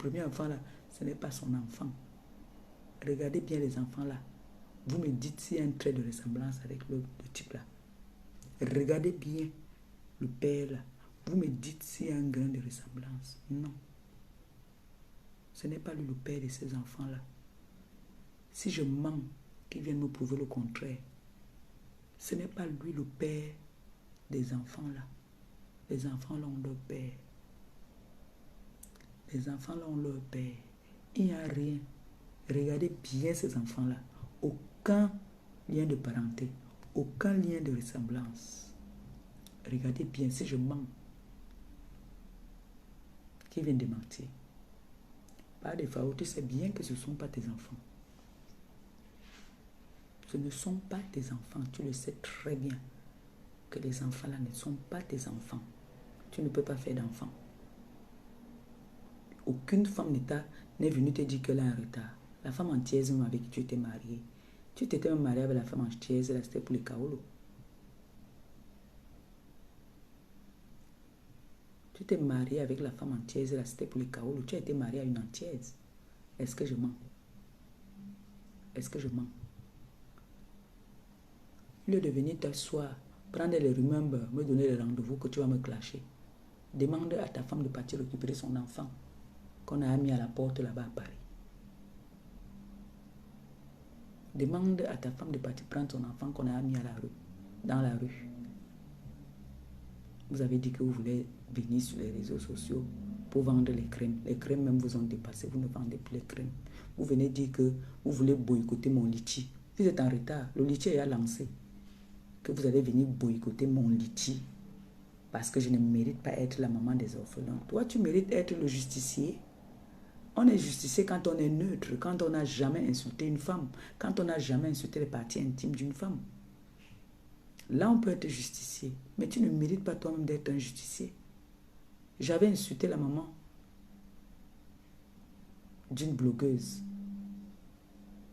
premier enfant là, ce n'est pas son enfant. Regardez bien les enfants là. Vous me dites s'il y a un trait de ressemblance avec le type là. Regardez bien le père là. Vous me dites s'il y a un grain de ressemblance. Non. Ce n'est pas lui le père de ces enfants-là. Si je mens, qu'il vienne me prouver le contraire. Ce n'est pas lui le père des enfants-là. Les enfants-là ont leur père. Les enfants-là ont leur père. Il n'y a rien. Regardez bien ces enfants-là. Aucun lien de parenté. Aucun lien de ressemblance. Regardez bien si je mens. Qui vient de mentir? Par défaut, tu sais bien que ce ne sont pas tes enfants. Ce ne sont pas tes enfants. Tu le sais très bien que les enfants-là ne sont pas tes enfants. Tu ne peux pas faire d'enfants. Aucune femme n'est venue te dire qu'elle a un retard. La femme entière avec qui tu étais mariée. Tu t'étais même mariée avec la femme entière, c'était pour les kaolo. Tu t'es marié avec la femme entière, c'était pour les kaolo. Tu as été marié à une entière. Est-ce que je mens? Est-ce que je mens? Au lieu de venir t'asseoir, prendre les rumeurs, me donner les rendez-vous que tu vas me clasher. Demande à ta femme de partir récupérer son enfant qu'on a mis à la porte là-bas à Paris. Demande à ta femme de partir prendre son enfant qu'on a mis à la rue, dans la rue. Vous avez dit que vous voulez venir sur les réseaux sociaux pour vendre les crèmes. Les crèmes même vous ont dépassé, vous ne vendez plus les crèmes. Vous venez dire que vous voulez boycotter mon litchi. Vous êtes en retard, le litchi est lancé. Que vous allez venir boycotter mon litchi parce que je ne mérite pas être la maman des orphelins. Toi, tu mérites être le justicier. On est justicier quand on est neutre, quand on n'a jamais insulté une femme, quand on n'a jamais insulté les parties intimes d'une femme. Là, on peut être justicier. Mais tu ne mérites pas toi-même d'être un justicier. J'avais insulté la maman d'une blogueuse.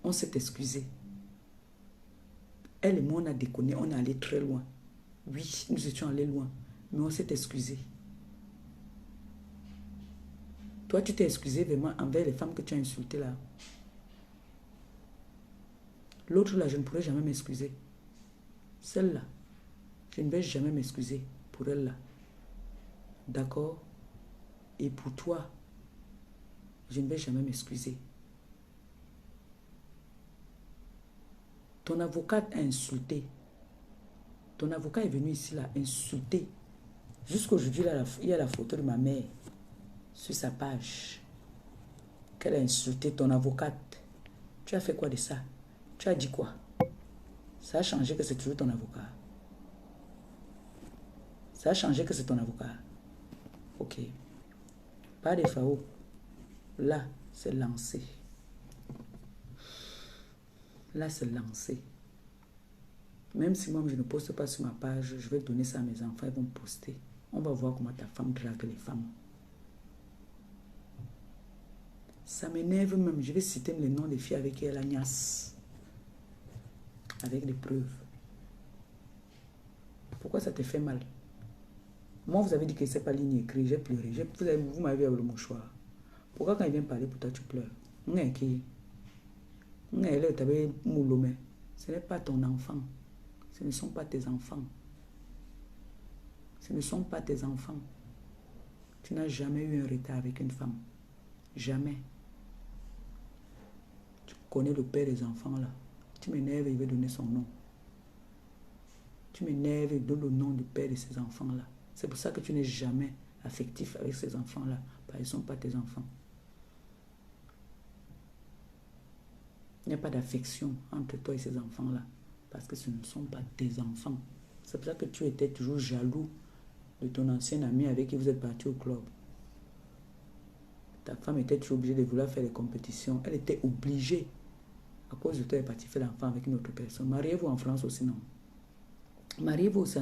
On s'est excusé. Elle et moi, on a déconné, on est allé très loin. Oui, nous étions allés loin, mais on s'est excusé. Toi, tu t'es excusé vraiment envers les femmes que tu as insultées là. L'autre là, je ne pourrais jamais m'excuser. Celle-là, je ne vais jamais m'excuser pour elle là. D'accord? Et pour toi, je ne vais jamais m'excuser. Ton avocat a insulté. Ton avocat est venu ici là, insulter. Jusqu'aujourd'hui, il y a la photo de ma mère sur sa page. Qu'elle a insulté ton avocate. Tu as fait quoi de ça? Tu as dit quoi? Ça a changé que c'est toujours ton avocat. Ça a changé que c'est ton avocat. Ok. Pas de FAO. Là, c'est lancé. Là, c'est lancé. Même si moi, je ne poste pas sur ma page, je vais donner ça à mes enfants, ils vont poster. On va voir comment ta femme drague les femmes. Ça m'énerve même. Je vais citer les noms des filles avec qui elle a niasse. Avec des preuves. Pourquoi ça te fait mal? Moi, vous avez dit que c'est pas ligne écrite, j'ai pleuré. Vous m'avez avec le mouchoir. Pourquoi quand il vient parler pour toi, tu pleures? Ce n'est pas ton enfant. Ce ne sont pas tes enfants. Ce ne sont pas tes enfants. Tu n'as jamais eu un retard avec une femme. Jamais. Tu connais le père des enfants là. Tu m'énerves et il veut donner son nom. Tu m'énerves et donne le nom du père de ces enfants là. C'est pour ça que tu n'es jamais affectif avec ces enfants là. Parce qu'ils ne sont pas tes enfants. Il n'y a pas d'affection entre toi et ces enfants là. Parce que ce ne sont pas tes enfants. C'est pour ça que tu étais toujours jaloux de ton ancien ami avec qui vous êtes parti au club. Ta femme était toujours obligée de vouloir faire des compétitions. Elle était obligée. À cause de toi, elle est partie faire l'enfant avec une autre personne. Mariez-vous en France aussi, non? Mariez-vous aussi